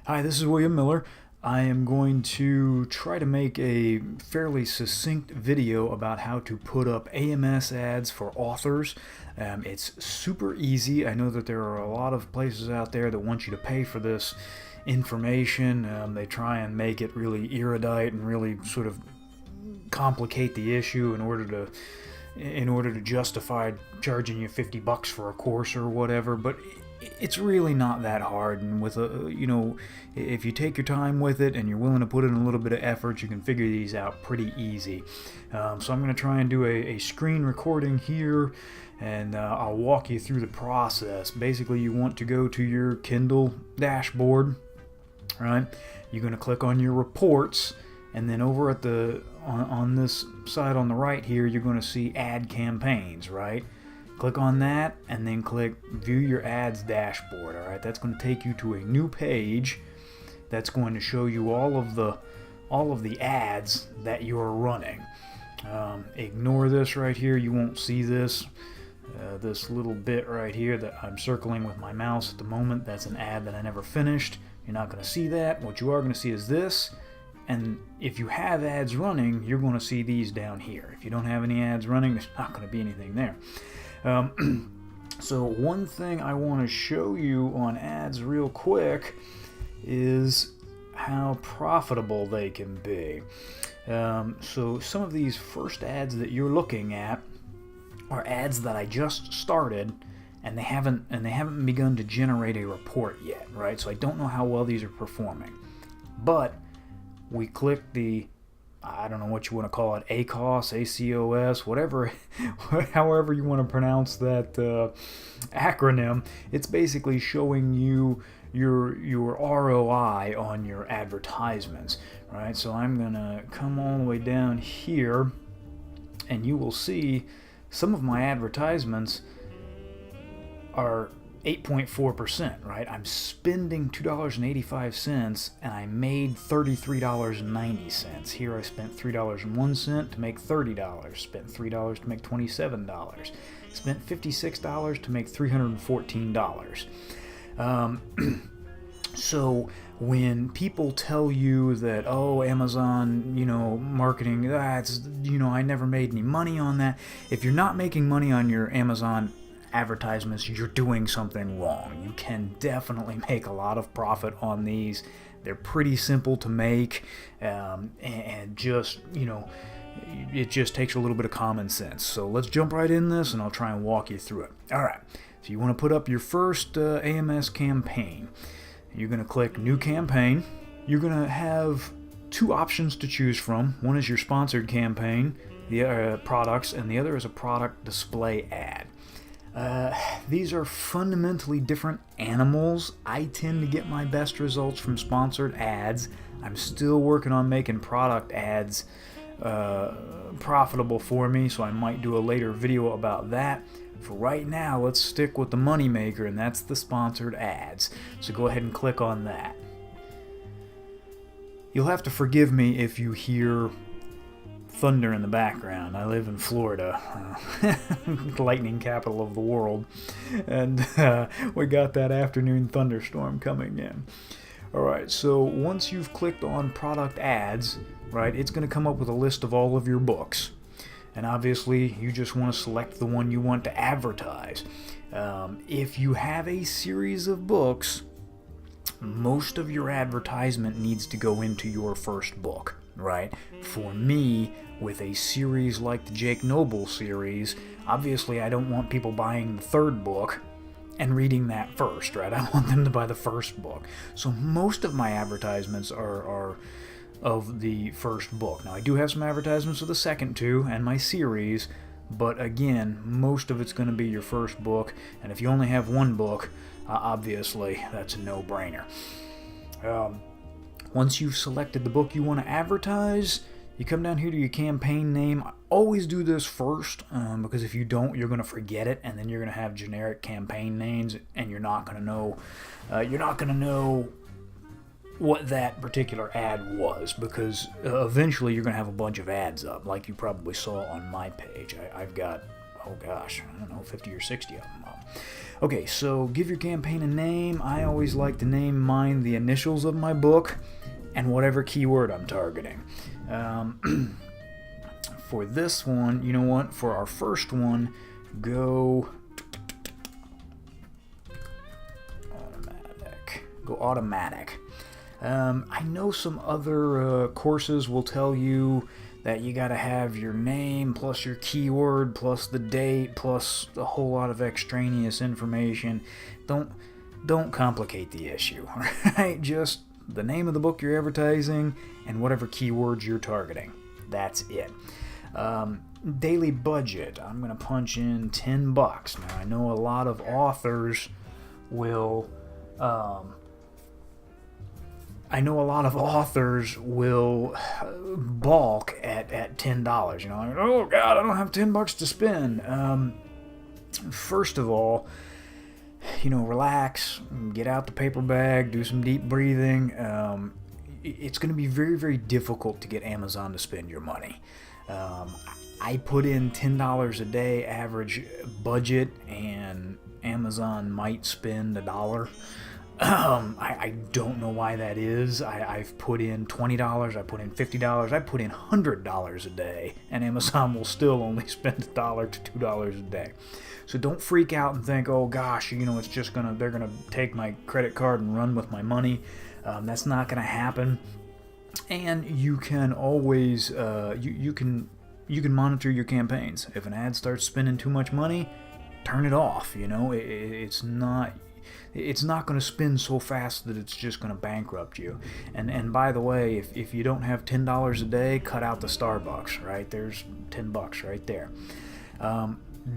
Hi, this is William Miller. I am going to try to make a fairly succinct video about how to put up AMS ads for authors. It's super easy. I know that there are a lot of places out there that want you to pay for this information. They try and make it really erudite and really sort of complicate the issue in order to justify charging you $50 for a course or whatever, but it's really not that hard. And with if you take your time with it and you're willing to put in a little bit of effort, you can figure these out pretty easy. So I'm going to try and do a screen recording here, and I'll walk you through the process. Basically, you want to go to your Kindle dashboard, right? You're going to click on your reports, and then over at on this side on the right here, you're going to see ad campaigns, right? Click on that and then click view your ads dashboard. All right, that's going to take you to a new page that's going to show you all of the ads that you're running. Ignore this right here. You won't see this little bit right here that I'm circling with my mouse at the moment. That's an ad that I never finished. You're not going to see that. What you are going to see is this. And if you have ads running, you're going to see these down here. If you don't have any ads running, there's not going to be anything there. So one thing I want to show you on ads real quick is how profitable they can be. So some of these first ads that you're looking at are ads that I just started, and they haven't begun to generate a report yet, right? So I don't know how well these are performing. But we click the, I don't know what you want to call it, ACOS, ACOS, whatever, however you want to pronounce that acronym. It's basically showing you your ROI on your advertisements, right? So I'm going to come all the way down here, and you will see some of my advertisements are 8.4%, right? I'm spending $2.85 and I made $33.90. Here I spent $3.01 to make $30, spent $3 to make $27, spent $56 to make $314. So when people tell you that, oh, Amazon, marketing, I never made any money on that. If you're not making money on your Amazon advertisements, you're doing something wrong. You can definitely make a lot of profit on these. They're pretty simple to make, and just, it just takes a little bit of common sense. So let's jump right in this, and I'll try and walk you through it. All right, so you want to put up your first AMS campaign. You're going to click New Campaign. You're going to have two options to choose from. One is your sponsored campaign, the products, and the other is a product display ad. These are fundamentally different animals. I tend to get my best results from sponsored ads. I'm still working on making product ads profitable for me, so I might do a later video about that. For right now, let's stick with the moneymaker, and that's the sponsored ads. So go ahead and click on that. You'll have to forgive me if you hear thunder in the background. I live in Florida, lightning capital of the world, and we got that afternoon thunderstorm coming in. Alright, so once you've clicked on product ads, right, it's going to come up with a list of all of your books, and obviously you just want to select the one you want to advertise. If you have a series of books, most of your advertisement needs to go into your first book, right? For me, with a series like the Jake Noble series, obviously I don't want people buying the third book and reading that first, right? I want them to buy the first book. So most of my advertisements are of the first book. Now I do have some advertisements of the second two and my series, but again, most of it's going to be your first book, and if you only have one book, obviously that's a no-brainer. Once you've selected the book you want to advertise, you come down here to your campaign name. I always do this first, because if you don't, you're going to forget it, and then you're going to have generic campaign names, and you're not going to know what that particular ad was, because eventually you're going to have a bunch of ads up, like you probably saw on my page. I've got, oh gosh, I don't know, 50 or 60 of them up. Okay, so give your campaign a name. I always like to name mine the initials of my book and whatever keyword I'm targeting. For this one, you know what? For our first one, go automatic. I know some other courses will tell you that you got to have your name plus your keyword plus the date plus a whole lot of extraneous information. Don't complicate the issue, right? Just the name of the book you're advertising and whatever keywords you're targeting. That's it. Daily budget. I'm going to punch in $10. Now, I know a lot of authors will balk at $10. You know, like, oh God, I don't have $10 to spend. First of all, you know, relax, get out the paper bag, do some deep breathing. It's going to be very, very difficult to get Amazon to spend your money. I put in $10 a day average budget, and Amazon might spend $1. I don't know why that is. I've put in $20, I put in $50, I put in $100 a day, and Amazon will still only spend $1 to $2 a day. So don't freak out and think, oh gosh, you know, they're gonna take my credit card and run with my money. That's not gonna happen. And you can always you can monitor your campaigns. If an ad starts spending too much money, turn it off. You know, it's not going to spin so fast that it's just going to bankrupt you. And by the way, if you don't have $10 a day, cut out the Starbucks, right? There's $10 right there.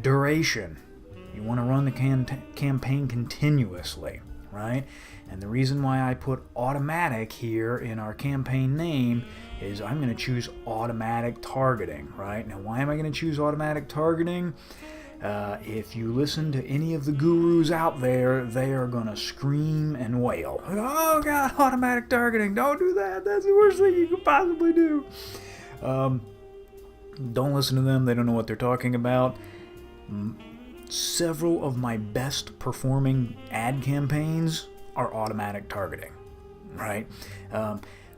Duration. You want to run the campaign continuously, right? And the reason why I put automatic here in our campaign name is I'm going to choose automatic targeting, right? Now, why am I going to choose automatic targeting? If you listen to any of the gurus out there, they are going to scream and wail. Oh, God, automatic targeting. Don't do that. That's the worst thing you could possibly do. Don't listen to them. They don't know what they're talking about. Several of my best performing ad campaigns are automatic targeting, right?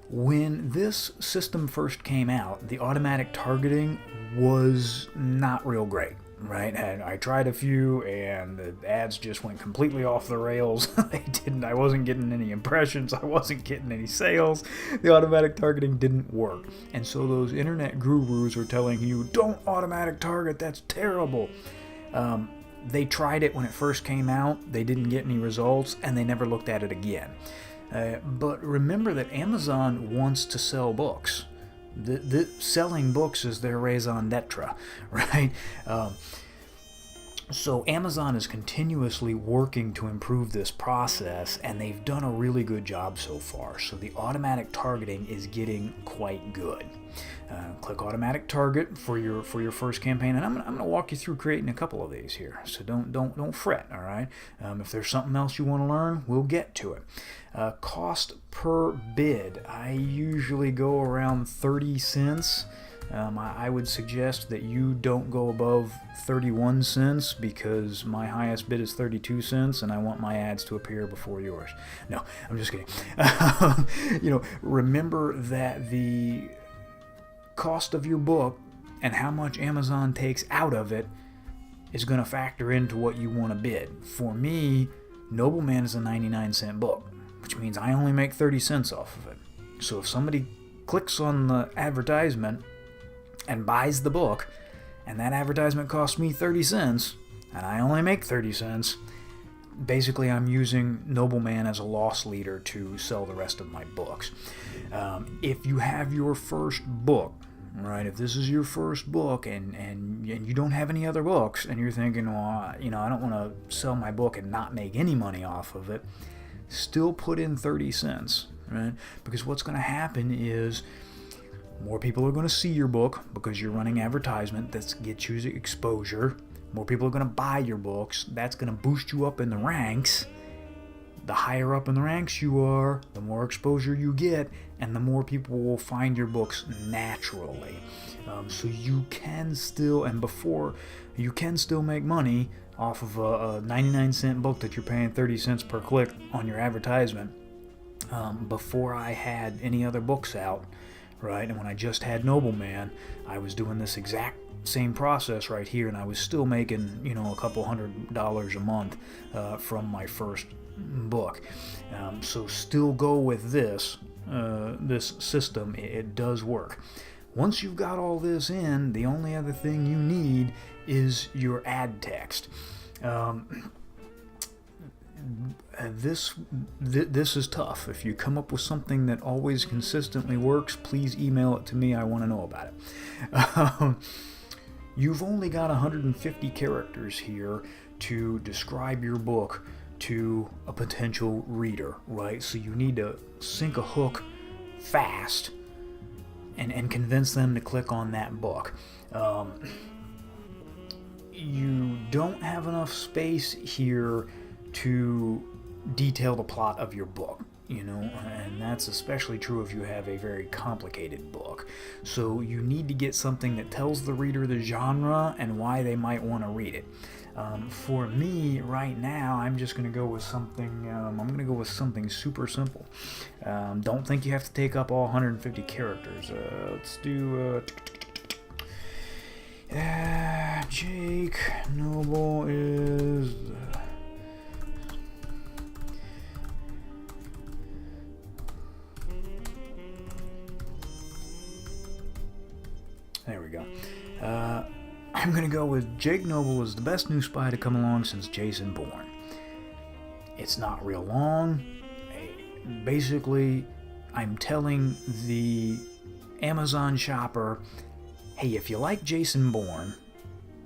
When this system first came out, the automatic targeting was not real great. Right, and I tried a few, and the ads just went completely off the rails. I wasn't getting any impressions. I wasn't getting any sales. The automatic targeting didn't work, and so those internet gurus were telling you, "Don't automatic target. That's terrible." They tried it when it first came out. They didn't get any results, and they never looked at it again. But remember that Amazon wants to sell books. The selling books is their raison d'etre, right? So Amazon is continuously working to improve this process, and they've done a really good job so far. So the automatic targeting is getting quite good. Click automatic target for your first campaign, and I'm gonna walk you through creating a couple of these here. So don't fret, all right? If there's something else you want to learn, we'll get to it. Cost per bid. I usually go around 30 cents. I would suggest that you don't go above 31 cents because my highest bid is 32 cents and I want my ads to appear before yours. No, I'm just kidding. Remember that the cost of your book and how much Amazon takes out of it is going to factor into what you want to bid. For me, Nobleman is a 99-cent book, which means I only make 30 cents off of it. So if somebody clicks on the advertisement and buys the book, and that advertisement costs me 30 cents, and I only make 30 cents, basically I'm using Nobleman as a loss leader to sell the rest of my books. If you have your first book, right, if this is your first book and you don't have any other books, and you're thinking, well, I don't want to sell my book and not make any money off of it, still put in 30 cents, right? Because what's going to happen is more people are going to see your book because you're running advertisement that gets you exposure. More people are going to buy your books. That's going to boost you up in the ranks. The higher up in the ranks you are, the more exposure you get, and the more people will find your books naturally. So you can still make money off of a 99-cent book that you're paying 30 cents per click on your advertisement, before I had any other books out, right? And when I just had Nobleman, I was doing this exact same process right here, and I was still making, a couple $100 a month from my first book. So still go with this system. It does work. Once you've got all this in, the only other thing you need is your ad text. This is tough. If you come up with something that always consistently works, please email it to me. I want to know about it. You've only got 150 characters here to describe your book to a potential reader, right? So you need to sink a hook fast and convince them to click on that book. You don't have enough space here to detail the plot of your book, and that's especially true if you have a very complicated book. So you need to get something that tells the reader the genre and why they might want to read it. For me, right now, I'm just going to go with something. I'm going to go with something super simple. Don't think you have to take up all 150 characters. Let's do. Jake Noble is. There we go. I'm going to go with Jake Noble is the best new spy to come along since Jason Bourne. It's not real long. Basically, I'm telling the Amazon shopper, hey, if you like Jason Bourne,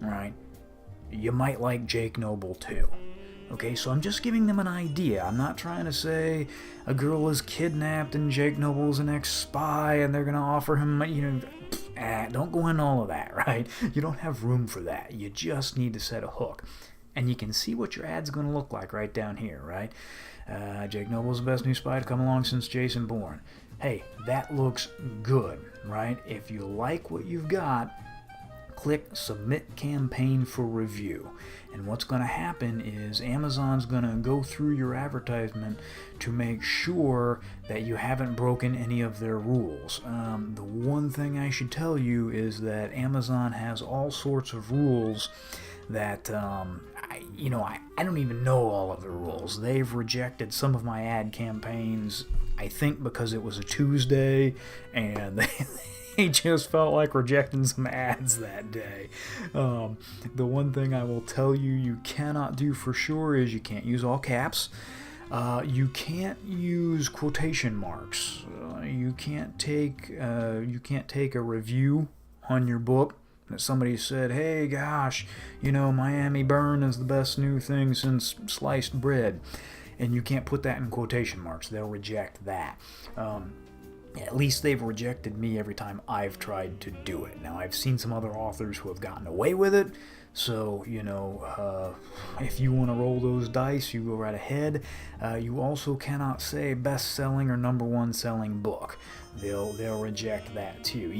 right, you might like Jake Noble too. Okay, so I'm just giving them an idea. I'm not trying to say a girl is kidnapped and Jake Noble's an ex-spy and they're going to offer him, don't go into all of that, right? You don't have room for that. You just need to set a hook. And you can see what your ad's going to look like right down here, right? Jake Noble's the best new spy to come along since Jason Bourne. Hey, that looks good, right? If you like what you've got, click Submit Campaign for Review. And what's going to happen is Amazon's going to go through your advertisement to make sure that you haven't broken any of their rules. The one thing I should tell you is that Amazon has all sorts of rules that, I don't even know all of the rules. They've rejected some of my ad campaigns, I think because it was a Tuesday, and they just felt like rejecting some ads that day. The one thing I will tell you cannot do for sure is you can't use all caps. You can't use quotation marks. You can't take a review on your book that somebody said, hey gosh, Miami Burn is the best new thing since sliced bread, and you can't put that in quotation marks. They'll reject that. At least they've rejected me every time I've tried to do it. Now, I've seen some other authors who have gotten away with it, so, if you want to roll those dice, you go right ahead. You also cannot say best-selling or number one selling book. They'll reject that, too.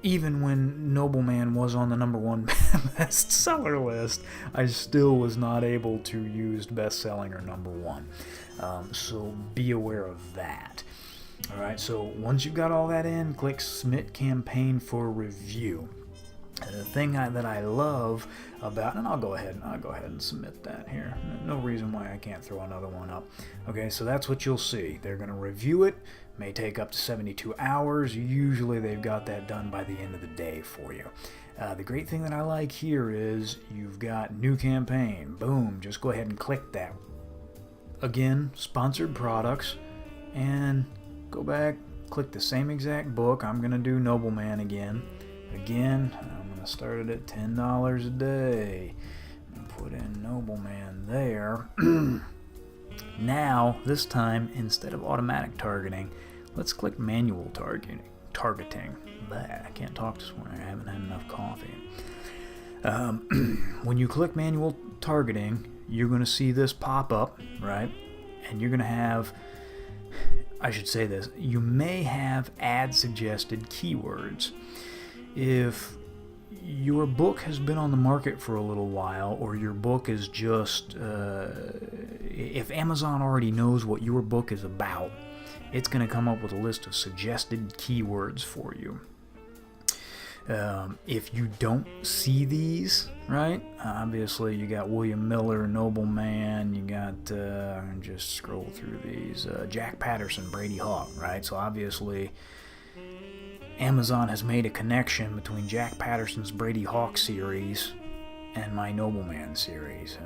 Even when Nobleman was on the number one bestseller list, I still was not able to use best-selling or number one. So be aware of that. All right, so once you've got all that in, click Submit Campaign for Review. The thing that I love about, and I'll go ahead and submit that here. No reason why I can't throw another one up. Okay, so that's what you'll see. They're going to review it. May take up to 72 hours. Usually they've got that done by the end of the day for you. The great thing that I like here is you've got new campaign. Boom, just go ahead and click that. Again, sponsored products, and go back, click the same exact book. I'm going to do Nobleman again. Again, I'm going to start it at $10 a day. Put in Nobleman there. Now, this time, instead of automatic targeting, let's click manual targeting. Blah, I can't talk this morning. I haven't had enough coffee. When you click manual targeting, you're going to see this pop up, right? And you're going to have, I should say this, you may have ad suggested keywords. If your book has been on the market for a little while, or your book is just, if Amazon already knows what your book is about, it's going to come up with a list of suggested keywords for you. If you don't see these, right, obviously you got William Miller, Nobleman, you got, just scroll through these, Jack Patterson, Brady Hawk, right? So obviously Amazon has made a connection between Jack Patterson's Brady Hawk series and my Nobleman series.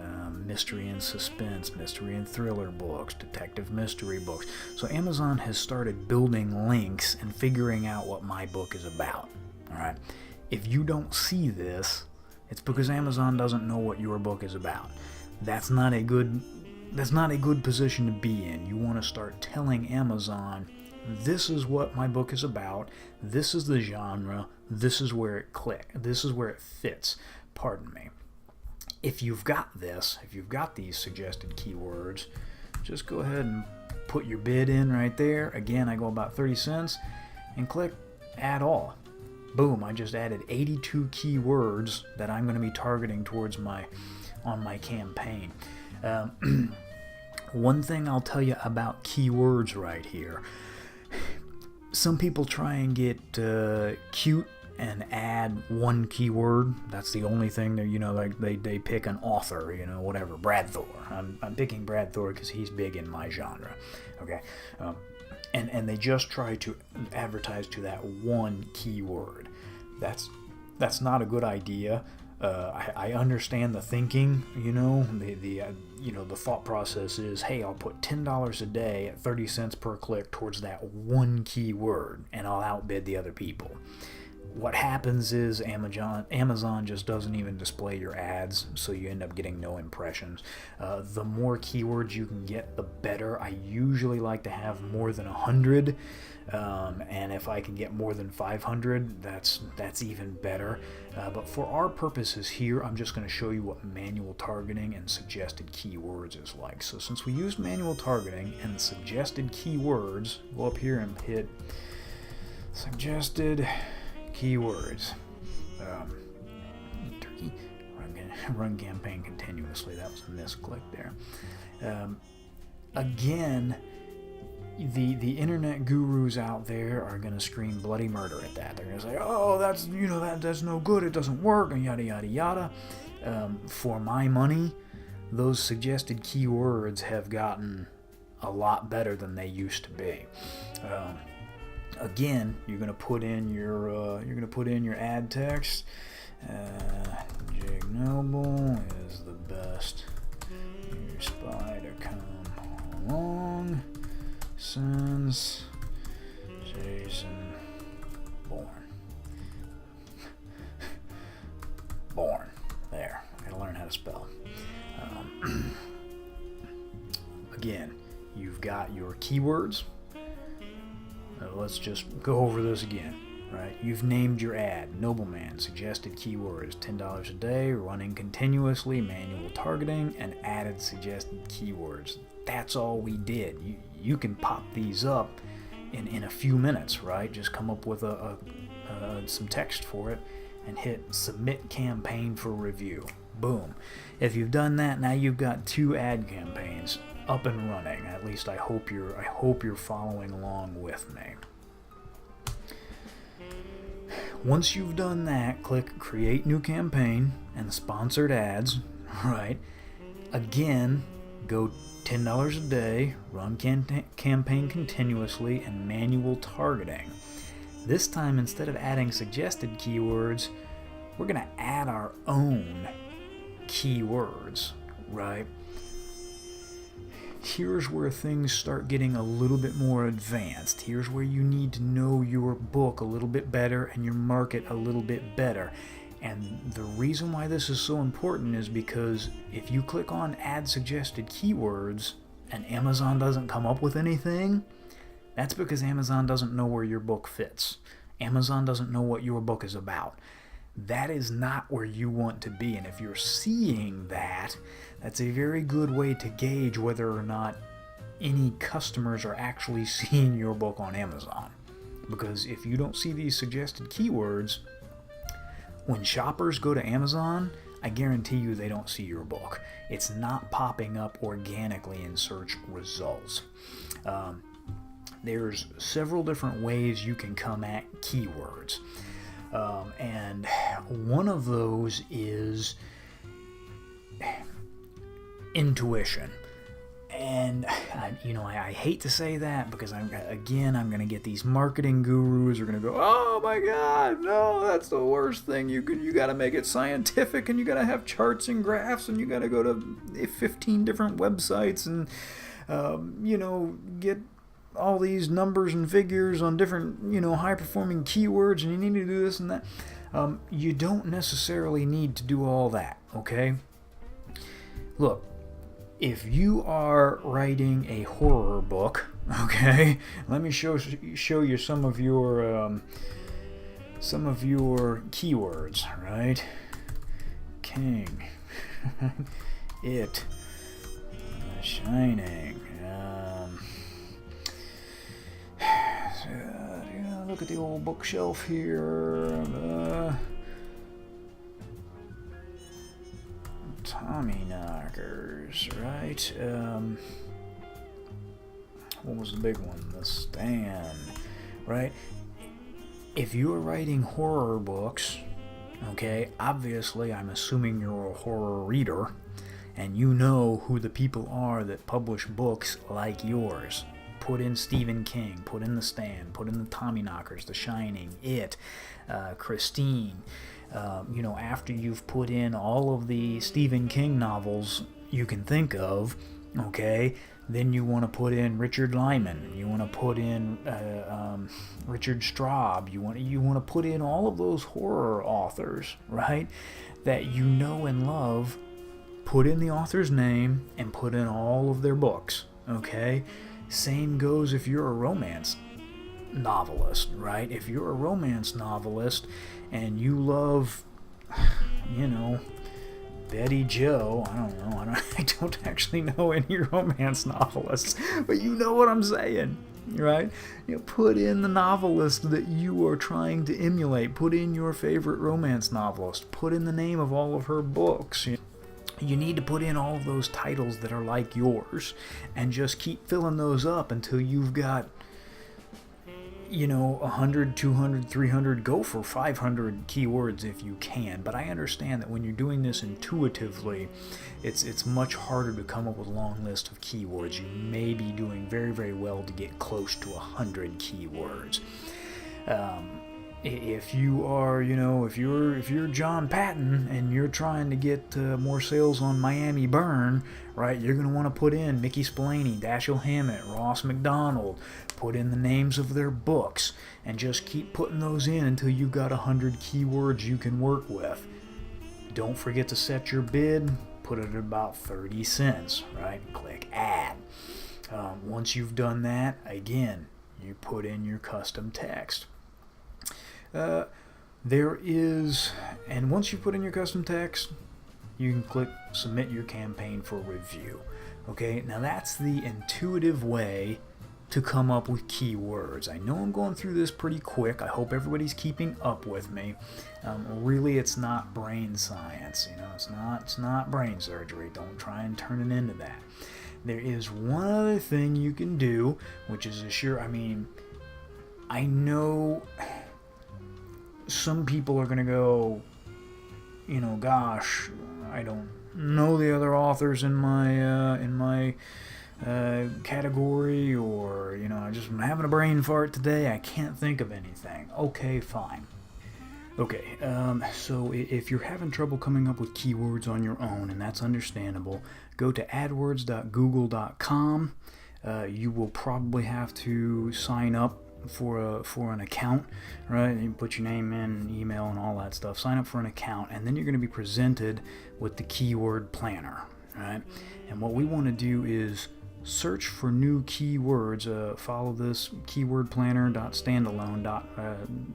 Mystery and suspense, mystery and thriller books, detective mystery books. So Amazon has started building links and figuring out what my book is about. All right. If you don't see this, it's because Amazon doesn't know what your book is about. That's not a good position to be in. You want to start telling Amazon, this is what my book is about. This is the genre. This is where it This is where it fits. Pardon me. If you've got this, if you've got these suggested keywords, just go ahead and put your bid in right there. Again, I go about 30 cents and click Add All. Boom, I just added 82 keywords that I'm going to be targeting towards on my campaign. One thing I'll tell you about keywords right here. Some people try and get cute and add one keyword. That's the only thing that, like they pick an author, whatever, Brad Thor. I'm picking Brad Thor because he's big in my genre. Okay. And they just try to advertise to that one keyword. That's not a good idea. I understand the thinking, the thought process is, hey, I'll put $10 a day at 30 cents per click towards that one keyword, and I'll outbid the other people. What happens is Amazon just doesn't even display your ads, so you end up getting no impressions. The more keywords you can get, the better. I usually like to have more than 100, and if I can get more than 500, that's even better. But for our purposes here, I'm just going to show you what manual targeting and suggested keywords is like. So since we used manual targeting and suggested keywords, go up here and hit suggested keywords. Turkey. Run campaign continuously. That was a misclick there. Again, the internet gurus out there are going to scream bloody murder at that. They're going to say, "Oh, that's that's no good. It doesn't work," and yada yada yada. For my money, those suggested keywords have gotten a lot better than they used to be. Again, you're going to put in your ad text. Jig Noble is the best new spy to come along since Jason Bourne. There, I gotta learn how to spell. Again, you've got your keywords. Let's just go over this again, right? You've named your ad, Nobleman, suggested keywords, $10 a day, running continuously, manual targeting, and added suggested keywords. That's all we did. You can pop these up in a few minutes, right? Just come up with some text for it and hit submit campaign for review. Boom. If you've done that, now you've got 2 ad campaigns up and running. At least I hope you're following along with me. Once you've done that, click create new campaign and sponsored ads, right? Again, go $10 a day, run campaign continuously, and manual targeting. This time, instead of adding suggested keywords, we're going to add our own keywords, right? Here's where things start getting a little bit more advanced. Here's where you need to know your book a little bit better and your market a little bit better. And the reason why this is so important is because if you click on add suggested keywords and Amazon doesn't come up with anything, that's because Amazon doesn't know where your book fits. Amazon doesn't know what your book is about. That is not where you want to be. And if you're seeing that, that's a very good way to gauge whether or not any customers are actually seeing your book on Amazon. Because if you don't see these suggested keywords, When shoppers go to Amazon, I guarantee you they don't see your book. It's not popping up organically in search results. There's several different ways you can come at keywords. And one of those is intuition. And I hate to say that because I'm going to get these marketing gurus who are going to go, oh my God, no, that's the worst thing. You got to make it scientific, and you got to have charts and graphs, and you got to go to 15 different websites and get all these numbers and figures on different high performing keywords, and you need to do this and that. You don't necessarily need to do all that. Okay, look. If you are writing a horror book, okay, let me show you some of your keywords, right? King, It, Shining. Look at the old bookshelf here. Tommy knockers, right? What was the big one? The Stand, right? If you're writing horror books, okay, obviously I'm assuming you're a horror reader, and you know who the people are that publish books like yours. Put in Stephen King, put in The Stand, put in the Tommy knockers, The Shining, It, Christine. After you've put in all of the Stephen King novels you can think of, okay, then you want to put in Richard Lyman, you want to put in Richard Straub, you want to put in all of those horror authors, right, that you know and love. Put in the author's name and put in all of their books, okay? Same goes if you're a romance novelist, right? If you're a romance novelist and you love, Betty Jo, I don't actually know any romance novelists, but you know what I'm saying, right? Put in the novelist that you are trying to emulate. Put in your favorite romance novelist. Put in the name of all of her books. You need to put in all of those titles that are like yours and just keep filling those up until you've got 100, 200, 300, go for 500 keywords if you can. But I understand that when you're doing this intuitively, it's much harder to come up with a long list of keywords. You may be doing very, very well to get close to 100 keywords. If you are, if you're John Patton and you're trying to get more sales on Miami Burn, right, you're going to want to put in Mickey Spillane, Dashiell Hammett, Ross McDonald, put in the names of their books, and just keep putting those in until you've got 100 keywords you can work with. Don't forget to set your bid, put it at about 30 cents, right? Click add. Once you've done that, again, you put in your custom text. And once you put in your custom text, you can click submit your campaign for review. Okay, now that's the intuitive way to come up with keywords. I know I'm going through this pretty quick. I hope everybody's keeping up with me. Really, it's not brain science. It's not brain surgery. Don't try and turn it into that. There is one other thing you can do, which is I know some people are going to go, gosh, I don't know the other authors in my category, or I'm having a brain fart today, I can't think of anything. Okay, fine. Okay, so if you're having trouble coming up with keywords on your own, and that's understandable, go to adwords.google.com. You will probably have to sign up for an account, right? You put your name in, email, and all that stuff. Sign up for an account, and then you're going to be presented with the keyword planner, right? And what we want to do is search for new keywords. Follow this keywordplanner.standalone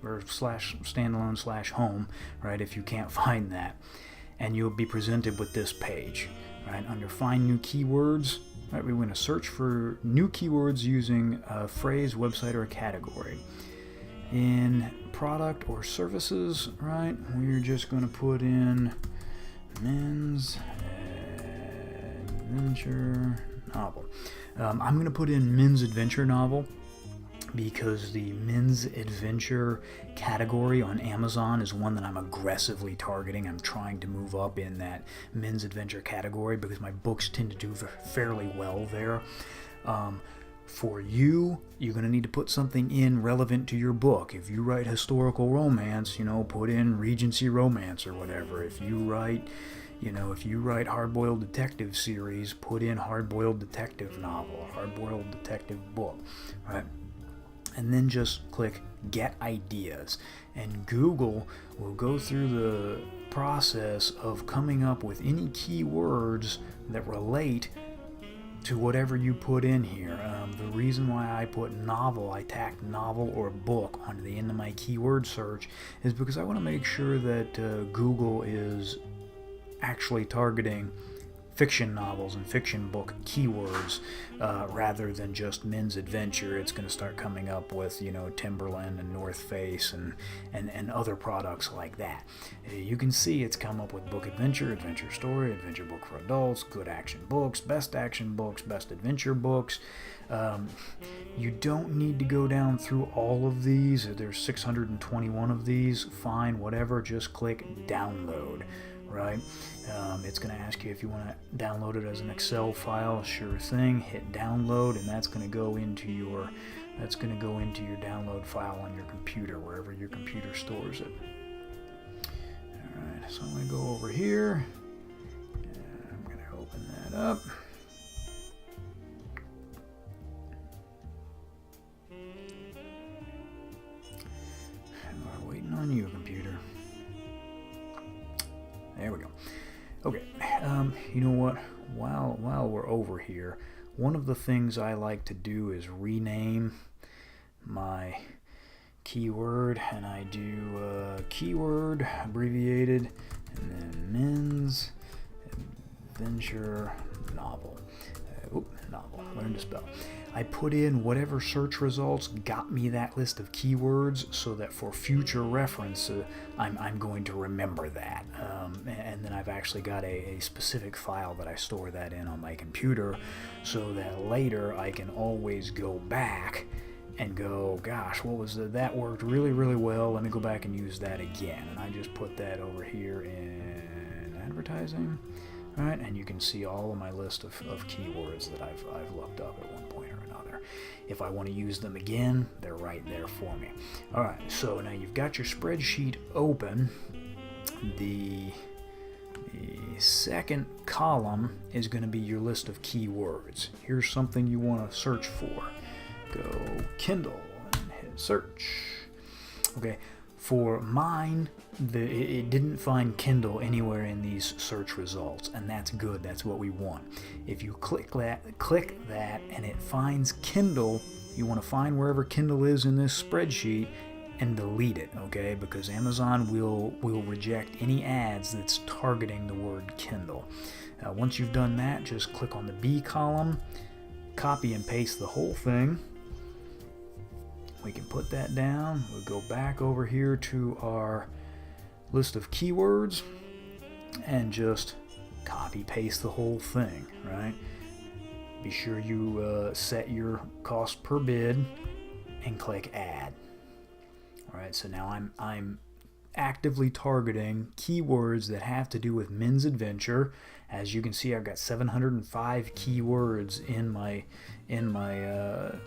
or /standalone/home, right? If you can't find that, and you'll be presented with this page, right? Under Find New Keywords. Right, we want to search for new keywords using a phrase, website, or a category. in product or services, right? We're just going to put in men's adventure novel. I'm going to put in men's adventure novel because the men's adventure category on Amazon is one that I'm aggressively targeting. I'm trying to move up in that men's adventure category because my books tend to do fairly well there. For you, you're going to need to put something in relevant to your book. If you write historical romance, put in Regency romance or whatever. If you write hard-boiled detective series, put in hard-boiled detective novel, hard-boiled detective book, right? And then just click Get Ideas. And Google will go through the process of coming up with any keywords that relate to whatever you put in here. The reason why I put novel, I tacked novel or book onto the end of my keyword search is because I want to make sure that Google is actually targeting fiction novels and fiction book keywords rather than just men's adventure. It's going to start coming up with Timberland and North Face and other products like that. You can see it's come up with book adventure, adventure story, adventure book for adults, good action books, best adventure books. You don't need to go down through all of these. There's 621 of these. Fine, whatever, just click download. Right? It's going to ask you if you want to download it as an Excel file. Sure thing. Hit download, and that's going to go into your download file on your computer, wherever your computer stores it. All right. So I'm going to go over here. I'm going to open that up. We're waiting on you, computer. There we go. Okay, you know what? While we're over here, one of the things I like to do is rename my keyword, and I do keyword abbreviated, and then men's adventure novel. Novel. Learn to spell. I put in whatever search results got me that list of keywords so that for future reference I'm going to remember that. And then I've actually got a specific file that I store that in on my computer so that later I can always go back and go, gosh, what was that worked really, really well. Let me go back and use that again. And I just put that over here in advertising. All right, and you can see all of my list of keywords that I've looked up at one point or another. If I want to use them again, they're right there for me. All right, so now you've got your spreadsheet open. The second column is going to be your list of keywords. Here's something you want to search for. Go Kindle and hit search. Okay. For mine, it didn't find Kindle anywhere in these search results, and that's good. That's what we want. If you click that, and it finds Kindle, you want to find wherever Kindle is in this spreadsheet and delete it, okay? Because Amazon will reject any ads that's targeting the word Kindle. Once you've done that, just click on the B column, copy and paste the whole thing. We can put that down. We'll go back over here to our list of keywords and just copy paste the whole thing, right? Be sure you set your cost per bid and click add. All right, so now I'm actively targeting keywords that have to do with men's adventure. As you can see, I've got 705 keywords in my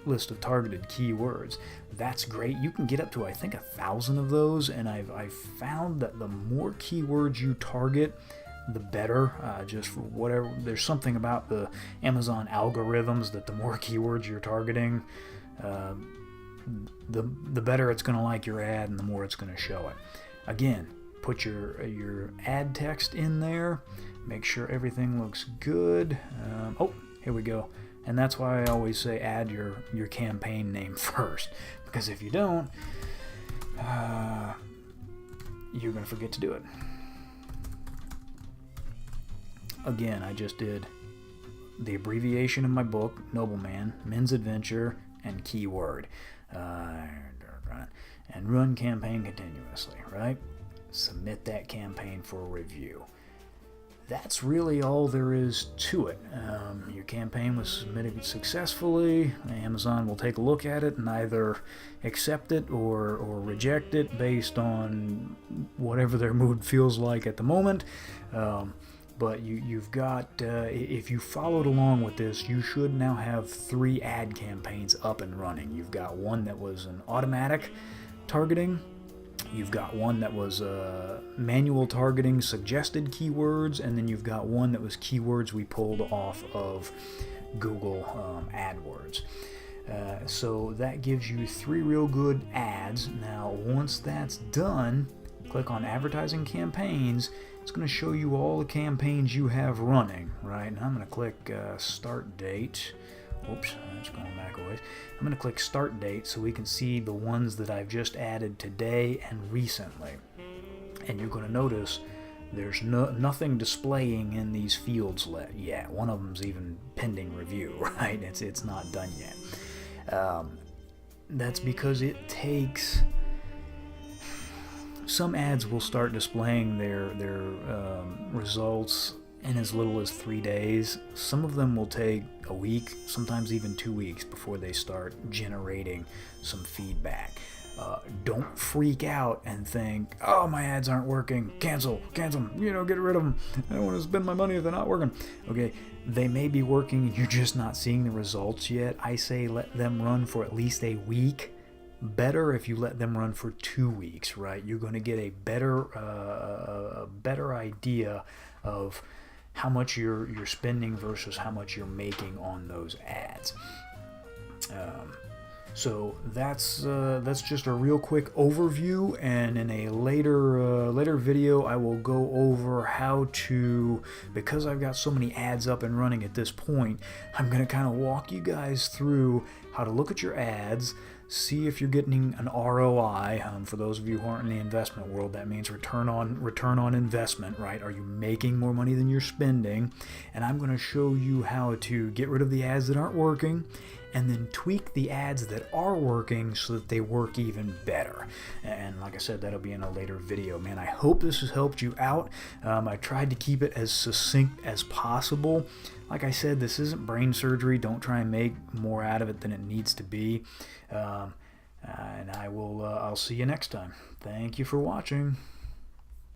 list of targeted keywords. That's great. You can get up to, I think, 1,000 of those, and I've found that the more keywords you target, the better. Just for whatever, there's something about the Amazon algorithms that the more keywords you're targeting, the better it's going to like your ad and the more it's going to show it. Again, put your ad text in there. Make sure everything looks good. Here we go. And that's why I always say add your campaign name first, because if you don't, you're going to forget to do it. Again, I just did the abbreviation of my book, Nobleman, Men's Adventure, and keyword. and run campaign continuously, right? Submit that campaign for review. That's really all there is to it. Your campaign was submitted successfully. Amazon will take a look at it and either accept it or reject it based on whatever their mood feels like at the moment. But you've got, if you followed along with this, you should now have 3 ad campaigns up and running. You've got one that was an automatic targeting. You've got one that was manual targeting suggested keywords, and then you've got one that was keywords we pulled off of Google AdWords. So that gives you 3 real good ads. Now, once that's done, click on Advertising Campaigns. It's going to show you all the campaigns you have running, right? And I'm going to click Start Date. Oops, it's going back a ways. I'm going to click Start Date so we can see the ones that I've just added today and recently. And you're going to notice there's nothing displaying in these fields yet. One of them's even pending review, right? It's not done yet. That's because it takes... Some ads will start displaying their results in as little as 3 days. Some of them will take a week, sometimes even 2 weeks before they start generating some feedback. Don't freak out and think, oh, my ads aren't working, cancel them, get rid of them. I don't want to spend my money if they're not working. Okay, they may be working, you're just not seeing the results yet. I say let them run for at least a week. Better if you let them run for 2 weeks, right? You're going to get a better idea of how much you're spending versus how much you're making on those ads. So that's just a real quick overview, and in a later video I will go over how to, because I've got so many ads up and running at this point, I'm going to kind of walk you guys through how to look at your ads, see if you're getting an ROI. For those of you who aren't in the investment world, that means return on investment, right? Are you making more money than you're spending? And I'm going to show you how to get rid of the ads that aren't working, and then tweak the ads that are working so that they work even better. And like I said, that'll be in a later video. Man, I hope this has helped you out. I tried to keep it as succinct as possible. Like I said, this isn't brain surgery. Don't try and make more out of it than it needs to be. And I'll see you next time. Thank you for watching.